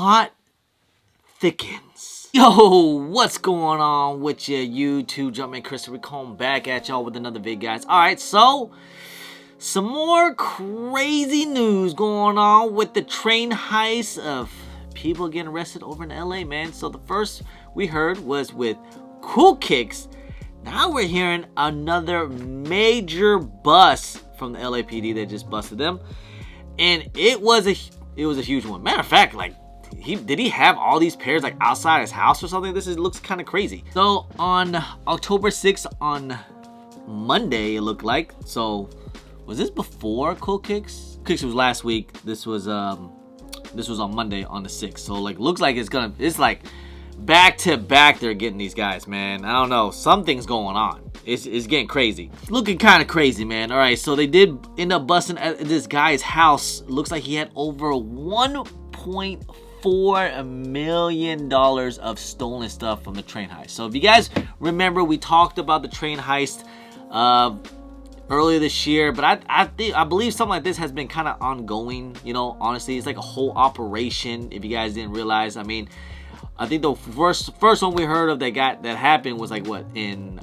plot thickens. Yo, what's going on with you, YouTube? Jumpman Christopher coming back at y'all with another vid, guys. Alright, so some more crazy news going on with the train heist of people getting arrested over in LA, man. So the first we heard was with Cool Kicks. Now we're hearing another major bust from the LAPD that just busted them, and it was a huge one. Matter of fact, like, did he have all these pairs like outside his house or something? This looks kind of crazy. So on October 6th, on Monday, it looked like. So was this before Cool Kicks? Kicks was last week. This was on Monday on the 6th. So like, looks like it's like back to back. They're getting these guys, man. I don't know. Something's going on. It's getting crazy. It's looking kind of crazy, man. All right, so they did end up busting at this guy's house. Looks like he had over $1.4 million of stolen stuff from the train heist. So if you guys remember, we talked about the train heist earlier this year, but I believe something like this has been kind of ongoing. You know, honestly, it's like a whole operation. If you guys didn't realize, I mean, I think the first one we heard of that happened was like what, in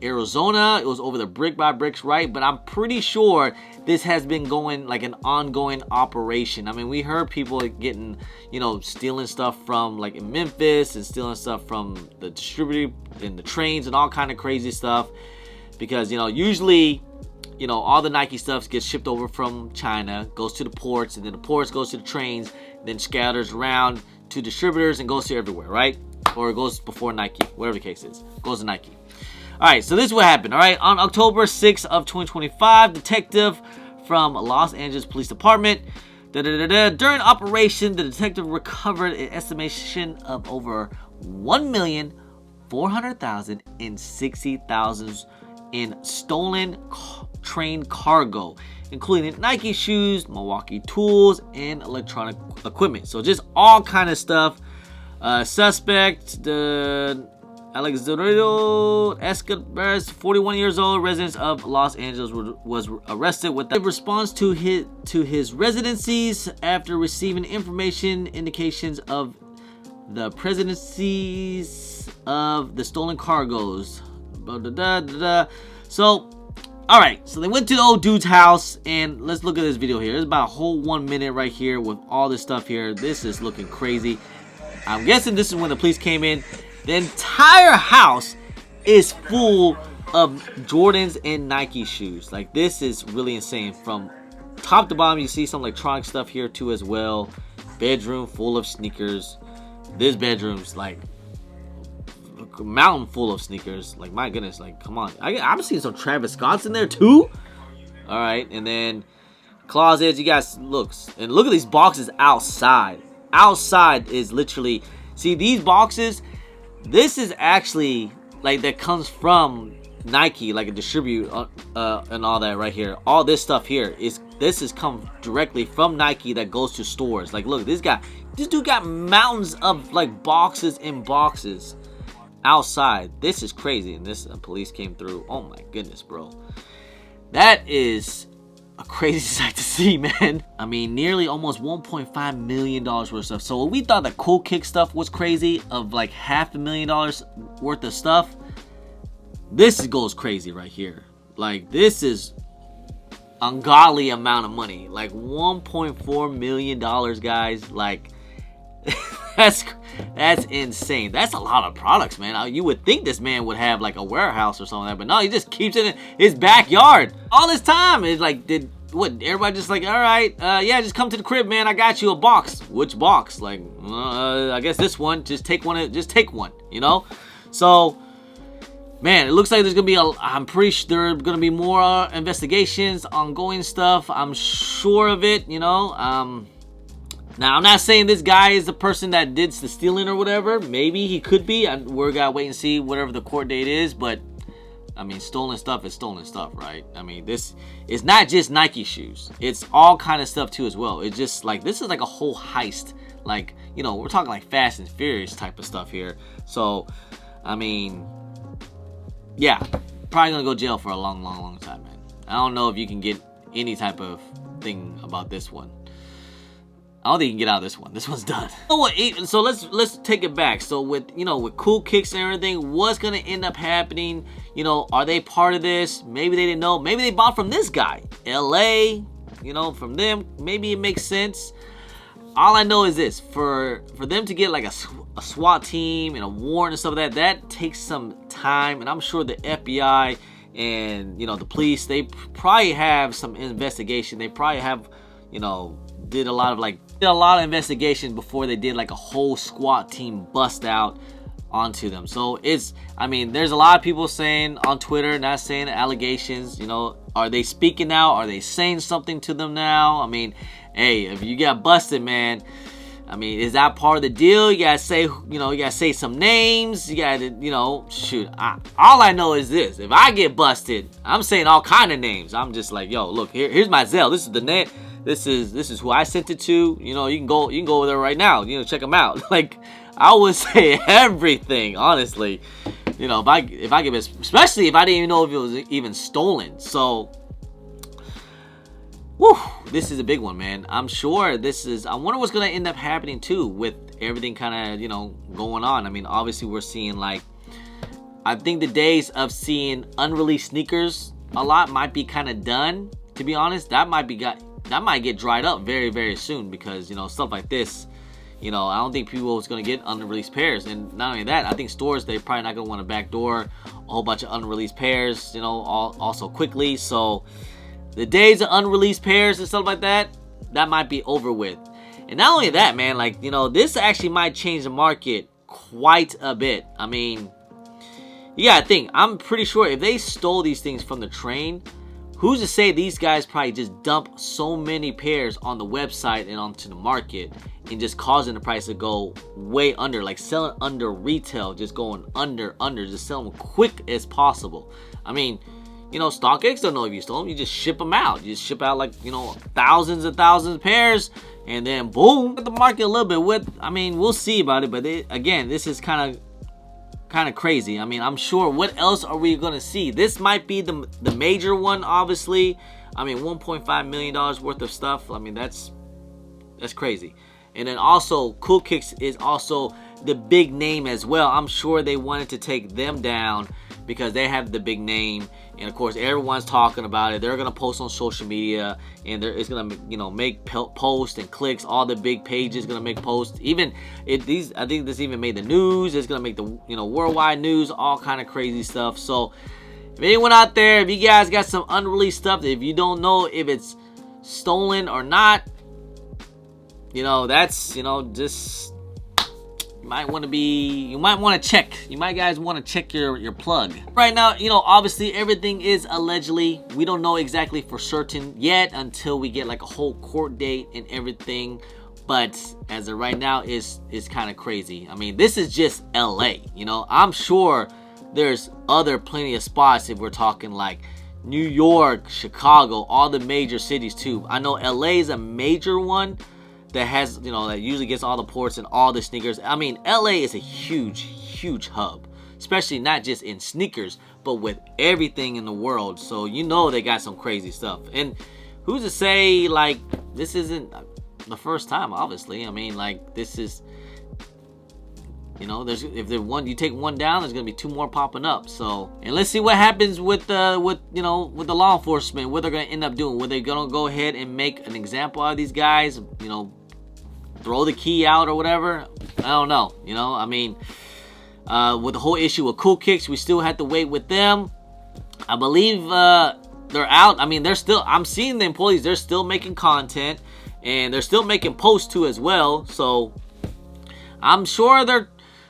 Arizona. It was over the brick by bricks, right? But I'm pretty sure this has been going like an ongoing operation. I mean, we heard people getting, you know, stealing stuff from like in Memphis and stealing stuff from the distributor and the trains and all kind of crazy stuff, because, you know, usually, you know, all the Nike stuff gets shipped over from China, goes to the ports, and then the ports goes to the trains, then scatters around to distributors and goes to everywhere, right? Or it goes before Nike, whatever the case is, goes to Nike. Alright, so this is what happened. Alright, on October 6th of 2025, detective from Los Angeles Police Department, during operation, the detective recovered an estimation of over $1,400,060 in stolen train cargo, including Nike shoes, Milwaukee tools, and electronic equipment. So just all kind of stuff. Suspect, the Alexandro Escobar, 41 years old, resident of Los Angeles, was arrested with a response to his residencies after receiving indications of the presidencies of the stolen cargoes. So, alright, so they went to the old dude's house, and let's look at this video here. It's about a whole 1 minute right here with all this stuff here. This is looking crazy. I'm guessing this is when the police came in. The entire house is full of Jordans and Nike shoes. Like, this is really insane. From top to bottom, you see some electronic stuff here too as well. Bedroom full of sneakers. This bedroom's like a mountain full of sneakers. Like, my goodness, like, come on. I'm seeing some Travis Scott's in there too. All right, and then closets. You guys look at these boxes outside. Outside is literally, see these boxes. This is actually like that comes from Nike, like a distribute and all that right here. All this stuff here is come directly from Nike that goes to stores. Like, look, this dude got mountains of like boxes and boxes outside. This is crazy. And this police came through. Oh my goodness, bro. That is a crazy sight to see, man. I mean, nearly almost $1.5 million worth of stuff. So we thought that Cool Kick stuff was crazy, of like $500,000 worth of stuff. This goes crazy right here. Like, this is ungodly amount of money. Like $1.4 million, guys. Like, that's insane. That's a lot of products, man. You would think this man would have like a warehouse or something like that, but no, he just keeps it in his backyard all this time. It's like, everybody just like, all right, yeah, just come to the crib, man. I got you a box. Which box? Like, I guess this one. Just take one. Just take one. You know. So, man, it looks like there's gonna be I'm pretty sure there are gonna be more investigations, ongoing stuff. I'm sure of it. You know. Now, I'm not saying this guy is the person that did the stealing or whatever. Maybe he could be. We're gonna wait and see whatever the court date is. But, I mean, stolen stuff is stolen stuff, right? I mean, this is not just Nike shoes. It's all kind of stuff too as well. It's just like, this is like a whole heist. Like, you know, we're talking like Fast and Furious type of stuff here. So, I mean, yeah, probably gonna go jail for a long time, man. I don't know if you can get any type of thing about this one. I don't think you can get out of this one. This one's done. Oh, so let's take it back. So with, you know, with Cool Kicks and everything, what's gonna end up happening? You know, are they part of this? Maybe they didn't know. Maybe they bought from this guy, LA. You know, from them. Maybe it makes sense. All I know is this: for them to get like a SWAT team and a warrant and stuff like that takes some time. And I'm sure the FBI and, you know, the police, they probably have some investigation. They probably have, you know, did a lot of investigation before they did like a whole SWAT team bust out onto them. So I mean, there's a lot of people saying on Twitter, not saying allegations, you know, are they speaking now? Are they saying something to them now? I mean, hey, if you got busted, man, I mean, is that part of the deal? You gotta say, you know, you gotta say some names. You gotta, you know, shoot. All I know is this: if I get busted, I'm saying all kind of names. I'm just like, yo, look, here's my Zelle. This is the net. This is who I sent it to. You know, you can go over there right now. You know, check them out. Like, I would say everything, honestly. You know, if I give it, especially if I didn't even know if it was even stolen. So, whew, this is a big one, man. I'm sure this is. I wonder what's gonna end up happening too with everything kind of, you know, going on. I mean, obviously we're seeing, like, I think the days of seeing unreleased sneakers a lot might be kind of done. To be honest, that might get dried up very, very soon, because, you know, stuff like this, you know, I don't think people is going to get unreleased pairs. And not only that, I think stores, they're probably not going to want to backdoor a whole bunch of unreleased pairs, you know, also quickly. So the days of unreleased pairs and stuff like that might be over with. And not only that, man, like, you know, this actually might change the market quite a bit. I mean, you gotta think, I'm pretty sure if they stole these things from the train, who's to say these guys probably just dump so many pairs on the website and onto the market and just causing the price to go way under, like selling under retail, just going under, just selling them quick as possible. I mean, you know, StockX don't know if you stole them. You just ship them out. You just ship out, like, you know, thousands and thousands of pairs, and then boom, the market a little bit with. I mean, we'll see about it, but again, this is kind of crazy. I mean, I'm sure, what else are we gonna see? This might be the major one, obviously. I mean, $1.5 million worth of stuff. I mean, that's crazy. And then also, Cool Kicks is also the big name as well. I'm sure they wanted to take them down because they have the big name, and of course everyone's talking about it. They're gonna post on social media, and it's gonna, you know, make posts and clicks. All the big pages gonna make posts. Even I think this even made the news. It's gonna make the, you know, worldwide news. All kind of crazy stuff. So if anyone out there, if you guys got some unreleased stuff, if you don't know if it's stolen or not, you know, that's, you know, just, you might want to check. You might guys want to check your plug. Right now, you know, obviously everything is allegedly. We don't know exactly for certain yet until we get like a whole court date and everything. But as of right now, is kind of crazy. I mean, this is just LA. You know, I'm sure there's plenty of spots if we're talking like New York, Chicago, all the major cities too. I know LA is a major one that has, you know, that usually gets all the ports and all the sneakers. I mean, LA is a huge hub, especially not just in sneakers, but with everything in the world. So, you know, they got some crazy stuff. And who's to say, like, this isn't the first time, obviously. I mean, like, this is, you know, if you take one down, there's gonna be two more popping up. So, and let's see what happens with the law enforcement. What they're gonna end up doing. Were they gonna go ahead and make an example out of these guys? You know, throw the key out or whatever? I don't know. You know, I mean, with the whole issue with Cool Kicks, we still have to wait with them. I believe they're out. I mean, they're still. I'm seeing the employees. They're still making content, and they're still making posts too as well. So I'm sure they're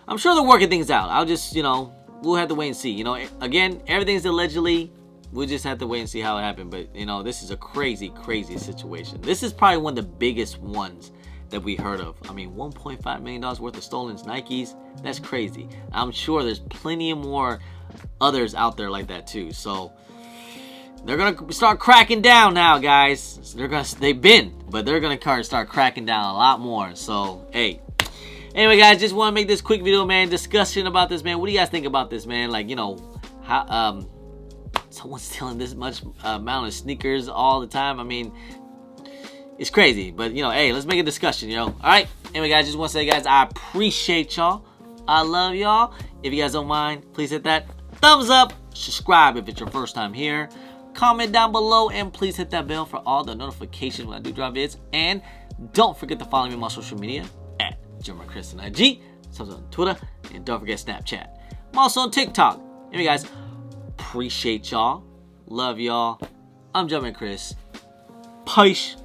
working things out. I'll just, you know, we'll have to wait and see. You know, again, everything's allegedly. We'll just have to wait and see how it happened. But, you know, this is a crazy situation. This is probably one of the biggest ones that we heard of. I mean, $1.5 million worth of stolen Nikes. That's crazy. I'm sure there's plenty of more others out there like that too. So they're gonna start cracking down now, guys. They've been, but they're gonna start cracking down a lot more. So, hey. Anyway, guys, just want to make this quick video, man. Discussion about this, man. What do you guys think about this, man? Like, you know, how someone's stealing this much amount of sneakers all the time. I mean, It's crazy, but you know, hey, let's make a discussion, yo. All right. Anyway, guys, just want to say, guys, I appreciate y'all. I love y'all. If you guys don't mind, please hit that thumbs up. Subscribe if it's your first time here. Comment down below, and please hit that bell for all the notifications when I do drop vids. And don't forget to follow me on my social media at Chris on IG, sometimes on Twitter, and don't forget Snapchat. I'm also on TikTok. Anyway, guys, appreciate y'all. Love y'all. I'm Chris. Peace.